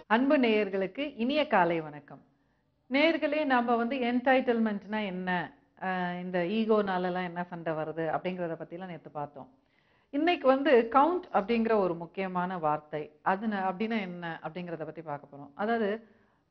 அன்பு நேயர்களுக்கு இனிய காலை வணக்கம். நேயர்களே, நம்ம என்டைட்டில்மெண்ட்னா என்ன, இந்த ஈகோனாலலாம் என்ன சண்டை வருது அப்படிங்கிறத பற்றிலாம் நேற்று பார்த்தோம். இன்னைக்கு கவுண்ட் அப்படிங்கிற ஒரு முக்கியமான வார்த்தை, அப்படின்னா என்ன அப்படிங்கிறத பற்றி பார்க்க போகிறோம். அதாவது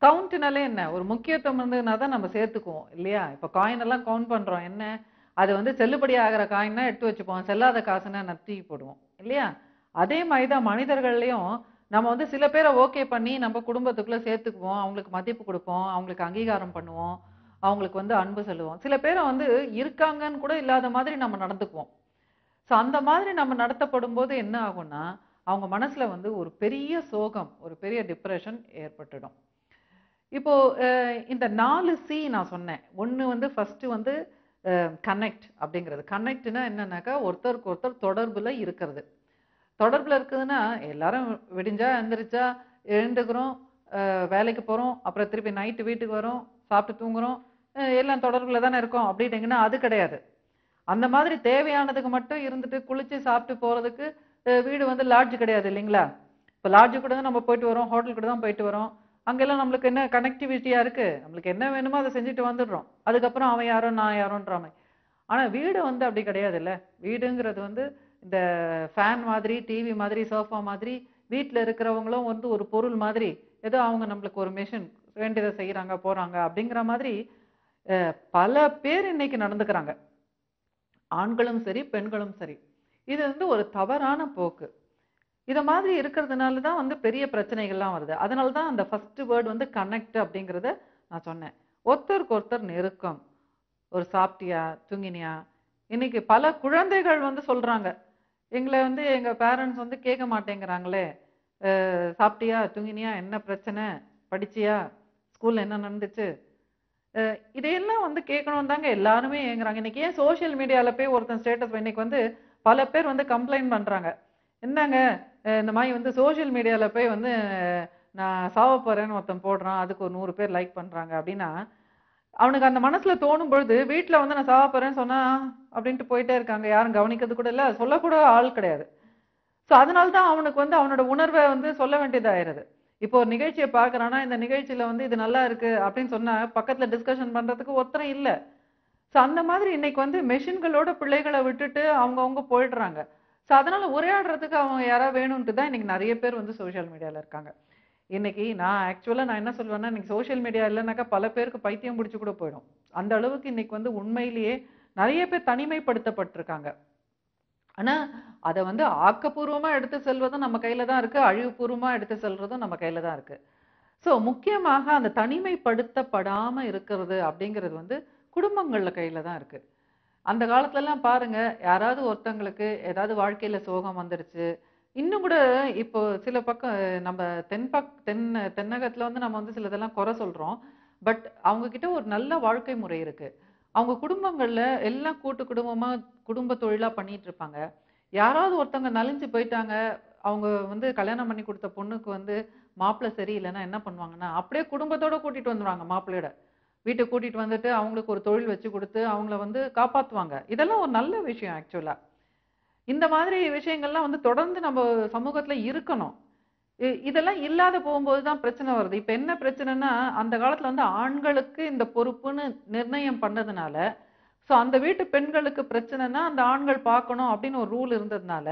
கவுண்ட்னாலே என்ன, ஒரு முக்கியத்துவம் இருந்ததுன்னா தான் நம்ம சேர்த்துக்குவோம் இல்லையா? இப்போ காயின் எல்லாம் கவுண்ட் பண்ணுறோம், என்ன அது செல்லுபடி ஆகிற காயின்னா எடுத்து வச்சுப்போம், செல்லாத காசுன்னா நத்தி போடுவோம் இல்லையா? அதே மாதிரி தான் மனிதர்கள்லையும் நம்ம சில பேரை ஓகே பண்ணி நம்ம குடும்பத்துக்குள்ள சேர்த்துக்குவோம், அவங்களுக்கு மதிப்பு கொடுப்போம், அவங்களுக்கு அங்கீகாரம் பண்ணுவோம், அவங்களுக்கு அன்பு செலுவோம். சில பேரை இருக்காங்கன்னு கூட இல்லாத மாதிரி நம்ம நடந்துக்குவோம். ஸோ அந்த மாதிரி நம்ம நடத்தப்படும் போது என்ன ஆகும்னா, அவங்க மனசுல ஒரு பெரிய சோகம், ஒரு பெரிய டிப்ரெஷன் ஏற்பட்டுடும். இப்போ இந்த 4 சி நான் சொன்னேன். ஒன்று ஃபர்ஸ்ட் கனெக்ட் அப்படிங்கிறது. கனெக்ட்னா என்னன்னாக்கா, ஒருத்தருக்கு ஒருத்தர் தொடர்புல இருக்கிறது. தொடர்புல இருக்குதுன்னா எல்லாரும் விடிஞ்சா எந்திரிச்சா எழுந்துக்கிறோம், வேலைக்கு போறோம், அப்புறம் திருப்பி நைட்டு வீட்டுக்கு வரோம், சாப்பிட்டு தூங்குறோம், எல்லாம் தொடர்புல தானே இருக்கோம் அப்படின்ட்டீங்கன்னா அது கிடையாது. அந்த மாதிரி தேவையானதுக்கு மட்டும் இருந்துட்டு குளிச்சு சாப்பிட்டு போறதுக்கு வீடு லாட்ஜ் கிடையாது இல்லைங்களா? இப்போ லாட்ஜு கூட தான் நம்ம போயிட்டு வரோம், ஹோட்டல் கூட தான் போயிட்டு வரோம். அங்கெல்லாம் நம்மளுக்கு என்ன கனெக்டிவிட்டியா இருக்கு, நம்மளுக்கு என்ன வேணுமோ அதை செஞ்சுட்டு வந்துடுறோம். அதுக்கப்புறம் அவன் யாரோ நான் யாரோன்ற மாதிரி. ஆனா வீடு அப்படி கிடையாது இல்ல. வீடுங்கிறது இந்த ஃபேன் மாதிரி, டிவி மாதிரி, சோஃபா மாதிரி, வீட்டில் இருக்கிறவங்களும் ஒரு பொருள் மாதிரி, ஏதோ அவங்க நம்மளுக்கு ஒரு மிஷின் வேண்டியதை செய்யறாங்க போறாங்க அப்படிங்கிற மாதிரி பல பேர் இன்னைக்கு நடந்துக்கிறாங்க. ஆண்களும் சரி, பெண்களும் சரி. இது ஒரு தவறான போக்கு. இத மாதிரி இருக்கிறதுனால தான் பெரிய பிரச்சனைகள்லாம் வருது. அதனால தான் அந்த ஃபர்ஸ்ட் வேர்ட் கனெக்ட் அப்படிங்கிறத நான் சொன்னேன். ஒருத்தருக்கு ஒருத்தர் நெருக்கம். ஒரு சாப்பிட்டியா, தூங்கினியா? இன்னைக்கு பல குழந்தைகள் சொல்றாங்க, எங்களை எங்க பேரண்ட்ஸ் கேட்க மாட்டேங்கிறாங்களே, சாப்பிட்டியா, தூங்கினியா, என்ன பிரச்சனை, படிச்சியா, ஸ்கூல்ல என்ன நடந்துச்சு, இதையெல்லாம் கேட்கணும் தாங்க எல்லாருமே ஏங்குறாங்க. இன்னைக்கு ஏன் சோசியல் மீடியால போய் ஒருத்தன் ஸ்டேட்டஸ், இன்னைக்கு பல பேர் கம்ப்ளைண்ட் பண்றாங்க. என்னங்க, இந்த மாதிரி சோசியல் மீடியால போய் நான் சாவ போறேன்னு ஒருத்தன் போடுறான், அதுக்கு ஒரு 100 பேர் லைக் பண்றாங்க அப்படின்னா, அவனுக்கு அந்த மனசுல தோணும் பொழுது வீட்டுல நான் சாவ போறேன்னு சொன்னா அப்படின்ட்டு போயிட்டே இருக்காங்க. யாரும் கவனிக்கிறது கூட இல்ல, சொல்லக்கூட ஆள் கிடையாது. ஸோ அதனால்தான் அவனுக்கு அவனோட உணர்வை சொல்ல வேண்டியதாயிருது. இப்போ ஒரு நிகழ்ச்சியை பார்க்கறானா, இந்த நிகழ்ச்சியில இது நல்லா இருக்கு அப்படின்னு சொன்னா பக்கத்துல டிஸ்கஷன் பண்றதுக்கு ஒருத்தரும் இல்ல. ஸோ அந்த மாதிரி இன்னைக்கு மெஷின்களோட பிள்ளைகளை விட்டுட்டு அவங்கவுங்க போயிடுறாங்க. ஸோ அதனால உரையாடுறதுக்கு அவங்க யாராவது வேணும்ட்டு தான் இன்னைக்கு நிறைய பேர் சோசியல் மீடியால இருக்காங்க. இன்னைக்கு நான் என்ன சொல்லுவேன்னா, இன்னைக்கு சோசியல் மீடியா இல்லைனாக்கா பல பேருக்கு பைத்தியம் பிடிச்சு கூட போயிடும். அந்த அளவுக்கு இன்னைக்கு உண்மையிலேயே நிறைய பேர் தனிமைப்படுத்தப்பட்டிருக்காங்க. ஆனா அதை ஆக்கப்பூர்வமா எடுத்து செல்வதும் நம்ம கையில தான் இருக்கு, அழிவுபூர்வமா எடுத்து செல்றதும் நம்ம கையில தான் இருக்கு. சோ முக்கியமாக அந்த தனிமைப்படுத்தப்படாம இருக்கிறது அப்படிங்கிறது குடும்பங்கள்ல கையில தான் இருக்கு. அந்த காலத்துல எல்லாம் பாருங்க, யாராவது ஒருத்தங்களுக்கு ஏதாவது வாழ்க்கையில சோகம் வந்துருச்சு, இன்னும் கூட இப்போ சில பக்கம் நம்ம தென்னகத்துல நம்ம சிலதெல்லாம் குறை சொல்றோம். பட் அவங்க கிட்ட ஒரு நல்ல வாழ்க்கை முறை இருக்கு. அவங்க குடும்பங்கள்ல எல்லாம் கூட்டு குடும்பமா குடும்ப தொழிலா பண்ணிட்டு இருப்பாங்க. யாராவது ஒருத்தவங்க நலிஞ்சு போயிட்டாங்க, அவங்க கல்யாணம் பண்ணி கொடுத்த பொண்ணுக்கு மாப்பிள்ளை சரியில்லைன்னா என்ன பண்ணுவாங்கன்னா, அப்படியே குடும்பத்தோட கூட்டிட்டு வந்துருவாங்க மாப்பிள்ளையோட. வீட்டுக்கு கூட்டிட்டு வந்துட்டு அவங்களுக்கு ஒரு தொழில் வச்சு கொடுத்து அவங்கள காப்பாத்துவாங்க. இதெல்லாம் ஒரு நல்ல விஷயம் ஆக்சுவலா. இந்த மாதிரி விஷயங்கள்லாம் தொடர்ந்து நம்ம சமூகத்துல இருக்கணும். இதெல்லாம் இல்லாத போகும்போது தான் பிரச்சனை வருது. இப்ப என்ன பிரச்சனைன்னா, அந்த காலத்துல ஆண்களுக்கு இந்த பொறுப்புன்னு நிர்ணயம் பண்ணதுனால, சோ அந்த வீட்டு பெண்களுக்கு பிரச்சனைன்னா அந்த ஆண்கள் பார்க்கணும் அப்படின்னு ஒரு ரூல் இருந்ததுனால,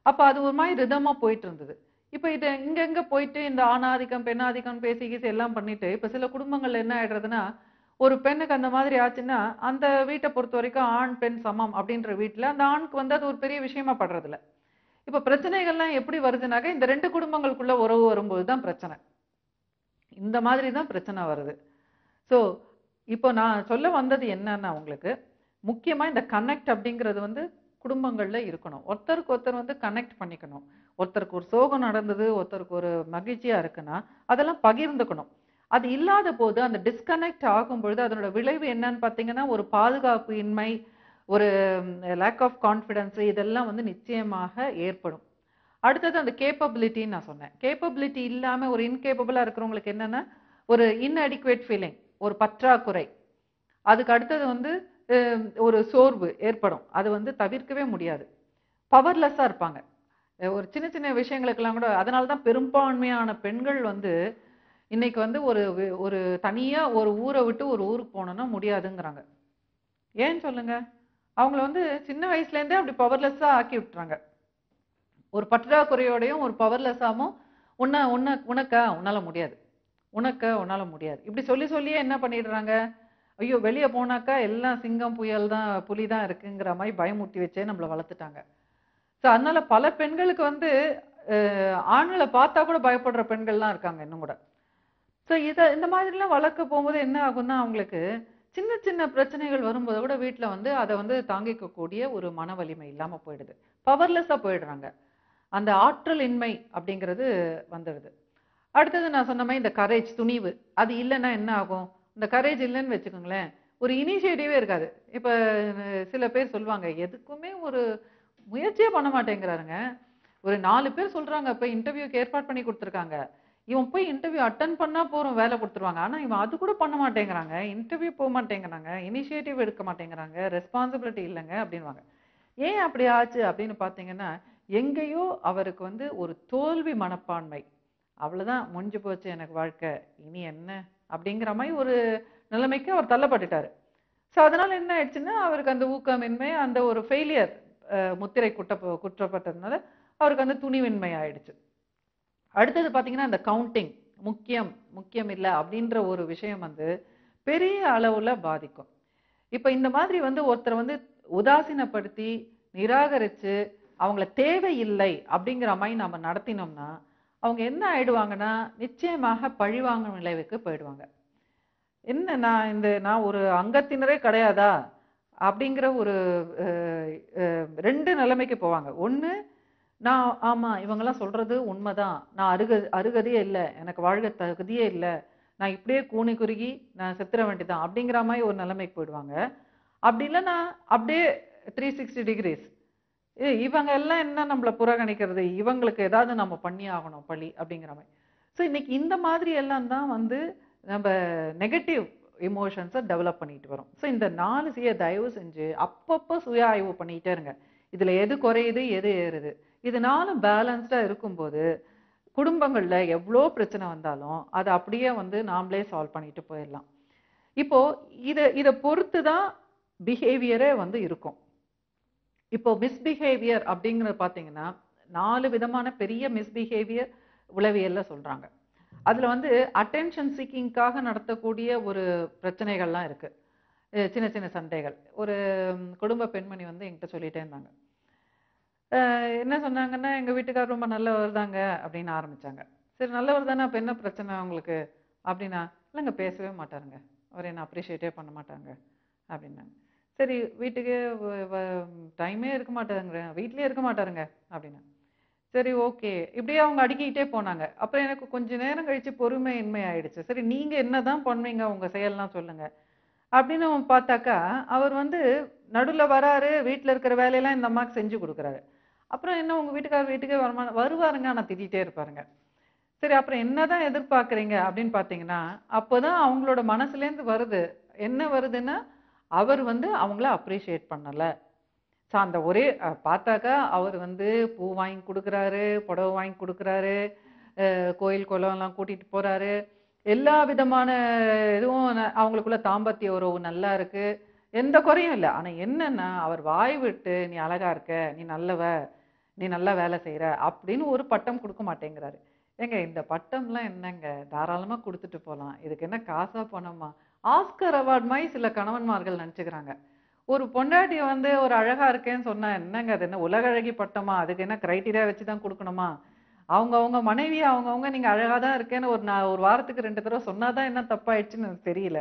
அப்ப அது ஒரு மாதிரி ரிதமா போயிட்டு இருந்தது. இப்ப இது இங்க போயிட்டு இந்த ஆணாதிக்கம் பெண்ணாதிக்கம் பேசி கீசி எல்லாம் பண்ணிட்டு, இப்ப சில குடும்பங்கள்ல என்ன ஆயிடுறதுன்னா, ஒரு பெண்ணுக்கு அந்த மாதிரி ஆச்சுன்னா, அந்த வீட்டை பொறுத்த வரைக்கும் ஆண் பெண் சமம் அப்படின்ற வீட்டுல அந்த ஆணுக்கு அது ஒரு பெரிய விஷயமா படுறது இல்ல. இப்ப பிரச்சனைகள்லாம் எப்படி வருதுனாக்க, இந்த 2 குடும்பங்களுக்குள்ள உறவு வரும்போது தான் பிரச்சனை. இந்த மாதிரி தான் பிரச்சனை வருது. சோ இப்போ நான் சொல்ல வந்தது என்னன்னா, உங்களுக்கு முக்கியமா இந்த கனெக்ட் அப்படிங்கிறது குடும்பங்கள்ல இருக்கணும். ஒருத்தருக்கு ஒருத்தர் கனெக்ட் பண்ணிக்கணும். ஒருத்தருக்கு ஒரு சோகம் நடந்தது, ஒருத்தருக்கு ஒரு மகிழ்ச்சியா இருக்குன்னா அதெல்லாம் பகிர்ந்துக்கணும். அது இல்லாத போது அந்த டிஸ்கனெக்ட் ஆகும் பொழுது அதனோட விளைவு என்னன்னு பார்த்தீங்கன்னா, ஒரு பாதுகாப்பு இன்மை, ஒரு லேக் ஆஃப் கான்ஃபிடன்ஸ், இதெல்லாம் நிச்சயமாக ஏற்படும். அடுத்தது அந்த கேப்பபிலிட்டின்னு நான் சொன்னேன். கேப்பபிலிட்டி இல்லாம ஒரு இன்கேப்பபிளா இருக்கிறவங்களுக்கு என்னன்னா, ஒரு இன்அடிக்குவேட் ஃபீலிங், ஒரு பற்றாக்குறை. அதுக்கு அடுத்தது ஒரு சோர்வு ஏற்படும். அது தவிர்க்கவே முடியாது. பவர்லெஸ்ஸா இருப்பாங்க. ஒரு சின்ன சின்ன விஷயங்களுக்கெல்லாம் கூட அதனால தான் பெரும்பான்மையான பெண்கள் வந்து இன்னைக்கு வந்து ஒரு தனியா ஒரு ஊரை விட்டு ஒரு ஊருக்கு போகணும்னா முடியாதுங்கிறாங்க. ஏன்னு சொல்லுங்க? அவங்கள வந்து சின்ன வயசுல இருந்தே அப்படி பவர்லெஸ்ஸா ஆக்கி விட்டுறாங்க. ஒரு பற்றாக்குறையோடையும் ஒரு பவர்லெஸ்ஸாவும் உன்னால முடியாது. உன்னால முடியாது. இப்படி சொல்லி சொல்லியே என்ன பண்ணிடுறாங்க? ஐயோ! வெளிய போனாக்கா எல்லாம் சிங்கம், புயல் தான், புலி தான் இருக்குங்கிற மாரி பயமுறுத்தி வச்சே நம்மள வளர்த்துட்டாங்க. அதனால பல பெண்களுக்கு வந்து ஆண்கள பார்த்தா கூட பயப்படுற பெண்கள்லாம் இருக்காங்க இன்னும் கூட. இந்த மாதிரிலாம் வளர்க்க போகும்போது என்ன ஆகும்னா, அவங்களுக்கு சின்ன சின்ன பிரச்சனைகள் வரும்போது கூட வீட்ல வந்து அத வந்து தாங்கிக்கக்கூடிய ஒரு மன வலிமை இல்லாம போயிடுது. பவர்லெஸ்ஸா போயிடுறாங்க. அந்த ஆற்றல் இன்மை அப்படிங்கிறது வந்துடுது. அடுத்தது நான் சொன்ன மாரி இந்த கரேஜ், துணிவு. அது இல்லன்னா என்ன ஆகும்? இந்த கரேஜ் இல்லன்னு வச்சுக்கோங்களேன், ஒரு இனிஷியேட்டிவே இருக்காது. இப்ப சில பேர் சொல்லுவாங்க, எதுக்குமே ஒரு முயற்சியே பண்ண மாட்டேங்கிறாருங்க. ஒரு 4 பேர் சொல்றாங்க, போய் இன்டர்வியூக்கு ஏற்பாடு பண்ணி குடுத்துருக்காங்க. இவன் போய் இன்டர்வியூ அட்டெண்ட் பண்ணா போதும், வேலை குடுத்துருவாங்க. ஆனா இவன் அது கூட பண்ண மாட்டேங்கிறாங்க. இன்டர்வியூ மாட்டேங்கிறாங்க. இனிஷியேட்டிவ் எடுக்க மாட்டேங்கிறாங்க. ரெஸ்பான்சிபிலிட்டி இல்லங்க அப்டின்னுவாங்க. ஏன் அப்படி ஆச்சு அப்படின்னு பார்த்தீங்கன்னா, எங்கேயோ அவருக்கு வந்து ஒரு தோல்வி மனப்பான்மை. அவ்வளவுதான் முடிஞ்சு போச்சு எனக்கு வாழ்க்கை. இனி என்ன? அப்படிங்கிற மாரி ஒரு நிலைமைக்கு அவர் தள்ளப்பட்டுட்டாரு. அதனால என்ன ஆயிடுச்சுன்னா, அவருக்கு அந்த ஊக்கமின்மை, அந்த ஒரு ஃபெயிலியர் முத்திரை குற்றப்பட்டதுனால, அவருக்கு அந்த துணிவின்மை ஆயிடுச்சு. அடுத்தது பார்த்தீங்கன்னா, இந்த கவுண்டிங் முக்கியம், முக்கியம் இல்ல அப்படின்ற ஒரு விஷயம் வந்து பெரிய அளவுல பாதிக்கும். இப்ப இந்த மாதிரி வந்து ஒருத்தர வந்து உதாசீனப்படுத்தி, நிராகரிச்சு, அவங்கள தேவையில்லை அப்படிங்கிற மாரி நாம நடத்தினோம்னா, அவங்க என்ன ஆயிடுவாங்கன்னா, நிச்சயமாக பழிவாங்கும் நிலைக்கு போயிடுவாங்க. என்ன நான் ஒரு அங்கத்தினரே கிடையாதா? அப்படிங்கிற ஒரு அ அ 2 நிலைமைக்கு போவாங்க. ஒண்ணு, ஆமா இவங்கலாம் சொல்றது உண்மதான். நான் அருகதையே இல்ல. எனக்கு வாழ்க தகுதியே இல்ல. நான் இப்படியே கூனி குறுகி நான் செத்துற வேண்டியதான். அப்படிங்கிற மாரி ஒரு நிலைமைக்கு போயிடுவாங்க. அப்படி இல்லன்னா, அப்படியே 360 டிகிரீஸ். இவங்க எல்லாம் என்ன நம்மள புறக்கணிக்கிறது? இவங்களுக்கு ஏதாவது நம்ம பண்ணியே ஆகணும் பழி அப்படிங்கிற மாரி. இன்னைக்கு இந்த மாதிரி எல்லாம் தான் வந்து நம்ப நெகட்டிவ் எமோஷன்ஸ டெவலப் பண்ணிட்டு வரோம். இந்த 4 தயவு செஞ்சு அப்பப்ப சுய ஆய்வு பண்ணிட்டே இருங்க. இதுல எது குறையுது, எது ஏறுது. இது 4ம் பேலன்ஸ்டா இருக்கும்போது, குடும்பங்கள்ல எவ்ளோ பிரச்சனை வந்தாலும், அத அப்படியே வந்து நாமளே சால்வ் பண்ணிட்டு போயிரலாம். இப்போ இத இத பொறுத்து தான் பிஹேவியரே வந்து இருக்கும். இப்போ மிஸ்பிஹேவியர் அப்படிங்கிறது பார்த்தீங்கன்னா, 4 விதமான பெரிய மிஸ்பிஹேவியர் உளவியல்ல சொல்றாங்க. அதுல வந்து அட்டென்ஷன் சீக்கிங்காக நடத்தக்கூடிய ஒரு பிரச்சனைகள்லாம் இருக்கு. சின்ன சின்ன சண்டைகள். ஒரு குடும்ப பெண்மணி வந்து என்கிட்ட சொல்லிட்டே இருந்தாங்க. என்ன சொன்னாங்கன்னா, "எங்க வீட்டுக்காரர் ரொம்ப நல்லவர் தாங்க" அப்படின்னு ஆரம்பிச்சாங்க. சரி நல்லவர் தானே, அப்ப என்ன பிரச்சனை உங்களுக்கு? அப்படின்னா, "இல்லங்க பேசவே மாட்டாருங்க. அவர் என்ன அப்ரிஷியேட்டே பண்ண மாட்டாங்க" அப்படின்னாங்க. சரி வீட்டுக்கே வ வ டைமே இருக்க மாட்டாருங்க. வீட்லயே இருக்க மாட்டாருங்க அப்படின்னாங்க. சரி ஓகே. இப்படியே அவங்க அடுக்கிக்கிட்டே போனாங்க. அப்புறம் எனக்கு கொஞ்ச நேரம் கழிச்சு பொறுமையின்மை ஆயிடுச்சு. சரி நீங்க என்னதான் பண்ணுவீங்க? உங்க செயல்லாம் சொல்லுங்க. அப்படின்னு பார்த்தாக்கா, அவர் வந்து நடுவுல வராரு, வீட்ல இருக்கிற வேலையெல்லாம் இந்த அம்மாக்கு செஞ்சு குடுக்குறாரு. அப்புறம் என்ன உங்க வீட்டுக்காரர் வீட்டுக்கே வருவாருங்க. ஆனா திட்டிட்டே இருப்பாருங்க. சரி அப்புறம் என்னதான் எதிர்பார்க்கிறீங்க அப்படின்னு பார்த்தீங்கன்னா, அப்பதான் அவங்களோட மனசுலேருந்து வருது. என்ன வருதுன்னா, அவர் வந்து அவங்கள அப்ரிஷியேட் பண்ணல. அந்த ஒரே பார்த்தாக்கா அவர் வந்து பூ வாங்கி குடுக்குறாரு, புடவை வாங்கி குடுக்குறாரு, கோயில் குளம்லாம் கூட்டிட்டு போறாரு. எல்லா விதமான இதுவும் அவங்களுக்குள்ள தாம்பத்திய உறவு நல்லா இருக்கு. எந்த குறையும் இல்ல. ஆனா என்னன்னா, அவர் வாய் விட்டு, "நீ அழகா இருக்க, நீ நல்லவ, நீ நல்லா வேலை செய்ற" அப்படின்னு ஒரு பட்டம் குடுக்க மாட்டேங்கிறாரு. ஏங்க இந்த பட்டம்லாம் என்னங்க? தாராளமா குடுத்துட்டு போலாம். இதுக்கு என்ன காசா, பணமா? ஆஸ்கர் அவார்ட் மாரி சில கணவன்மார்கள் நெனச்சுக்கிறாங்க. ஒரு பொண்டாட்டி வந்து ஒரு அழகா இருக்கேன்னு சொன்னா என்னங்க அது என்ன உலக அழகி பட்டமா? அதுக்கு என்ன கிரைட்டீரியா வச்சு தான் குடுக்கணுமா? அவங்க மனைவிய அவங்கவங்க நீங்க அழகா தான் இருக்கேன்னு ஒரு வாரத்துக்கு 2 தடவ சொன்னா தான் என்ன தப்பாயிடுச்சுன்னு எனக்கு தெரியல.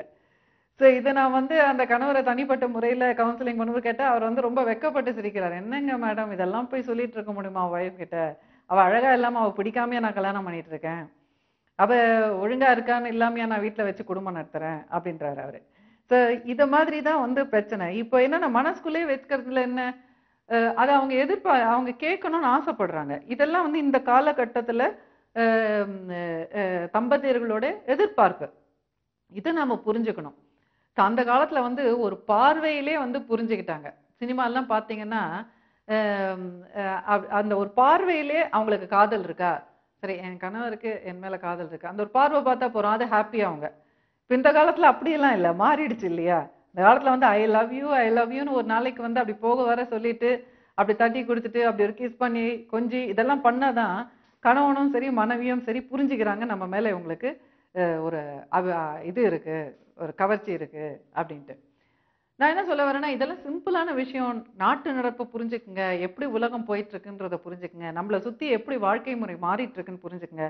இத நான் வந்து அந்த கணவர தனிப்பட்ட முறையில கவுன்சிலிங் பண்ணும்போது கேட்டா, அவர் வந்து ரொம்ப வெட்கப்பட்டு சிரிக்கிறாரு. "என்னங்க மேடம் இதெல்லாம் போய் சொல்லிட்டு இருக்க முடியுமா வைஃப் கிட்ட? அவ அழகா இல்லாம அவ பிடிக்காமயா நான் கல்யாணம் பண்ணிட்டு இருக்கேன். அவ ஒழுங்கா இருக்கான்னு இல்லாமயா நான் வீட்ல வச்சு குடும்பம் நடத்துறேன்" அப்படின்றாரு அவரு. சோ இத மாதிரி தான் வந்து பிரச்சனை. இப்ப என்னன்னா மனசுக்குள்ளேயே வச்சுக்கிறதுல என்ன? அத அவங்க கேட்கணும்னு ஆசைப்படுறாங்க. இதெல்லாம் வந்து இந்த காலகட்டத்துல அ அ தம்பதியர்களோட எதிர்பார்ப்பு. இத நாம புரிஞ்சுக்கணும். அந்த காலத்துல வந்து ஒரு பார்வையிலே வந்து புரிஞ்சுக்கிட்டாங்க. சினிமாலாம் பார்த்தீங்கன்னா, அந்த ஒரு பார்வையிலே அவங்களுக்கு காதல் இருக்கா, சரி என் கணவருக்கு என் மேல காதல் இருக்கு, அந்த ஒரு பார்வை பார்த்தா போறோம், அது ஹாப்பி அவங்க. இப்ப இந்த காலத்துல அப்படியெல்லாம் இல்ல, மாறிடுச்சு இல்லையா? இந்த காலத்துல வந்து I love you I love யூன்னு ஒரு நாளைக்கு வந்து அப்படி போக வர சொல்லிட்டு அப்படி தட்டி கொடுத்துட்டு அப்படி ஒரு கிஸ் பண்ணி கொஞ்சி இதெல்லாம் பண்ணாதான் கணவனும் சரி மனைவியும் சரி புரிஞ்சுக்கிறாங்க நம்ம மேல இவங்களுக்கு ஒரு இது இருக்கு, ஒரு கவர்ச்சி இருக்கு அப்படின்ட்டு. நான் என்ன சொல்ல வரேன்னா, இதெல்லாம் சிம்பிளான விஷயம். நாட்டு நடப்பு புரிஞ்சுக்குங்க, எப்படி உலகம் போயிட்டு இருக்குன்றத புரிஞ்சுக்குங்க, நம்மளை சுத்தி எப்படி வாழ்க்கை முறை மாறிட்டு இருக்குன்னு புரிஞ்சுக்குங்க.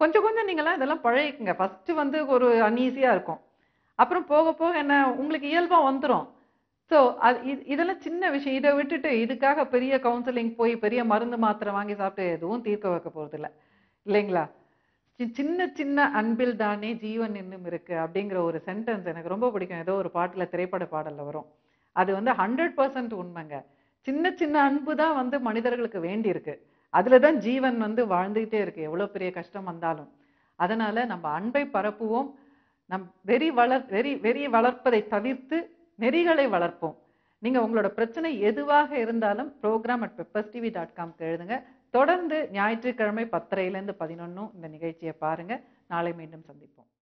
கொஞ்சம் கொஞ்சம் நீங்களாம் இதெல்லாம் பழகிக்குங்க. ஃபர்ஸ்ட் வந்து ஒரு அன்ஈஸியா இருக்கும், அப்புறம் போக போக என்ன உங்களுக்கு இயல்பா வந்துடும். ஸோ இதெல்லாம் சின்ன விஷயம். இதை விட்டுட்டு இதுக்காக பெரிய கவுன்சிலிங் போய் பெரிய மருந்து மாத்திரை வாங்கி சாப்பிட்டு எதுவும் தீர்க்க வைக்க போறது இல்லை, இல்லைங்களா? சின்ன சின்ன அன்பில் தானே ஜீவன் இன்னும் இருக்கு அப்படிங்கிற ஒரு சென்டென்ஸ் எனக்கு ரொம்ப பிடிக்கும். ஏதோ ஒரு பாட்டுல, திரைப்பட பாடல்ல வரும். அது வந்து 100% உண்மைங்க. சின்ன சின்ன அன்பு தான் வந்து மனிதர்களுக்கு வேண்டி இருக்கு. அதுலதான் ஜீவன் வந்து வாழ்ந்துகிட்டே இருக்கு, எவ்வளவு பெரிய கஷ்டம் வந்தாலும். அதனால நம்ம அன்பை பரப்புவோம். வெறி வளர்ப்பதை தவிர்த்து நெறிகளை வளர்ப்போம். நீங்க உங்களோட பிரச்சனை எதுவாக இருந்தாலும் program@pepperstv.com எழுதுங்க. தொடர்ந்து ஞாயிற்றுக்கிழமை 10:30 to 11 இந்த நிகழ்ச்சியை பாருங்க. நாளை மீண்டும் சந்திப்போம்.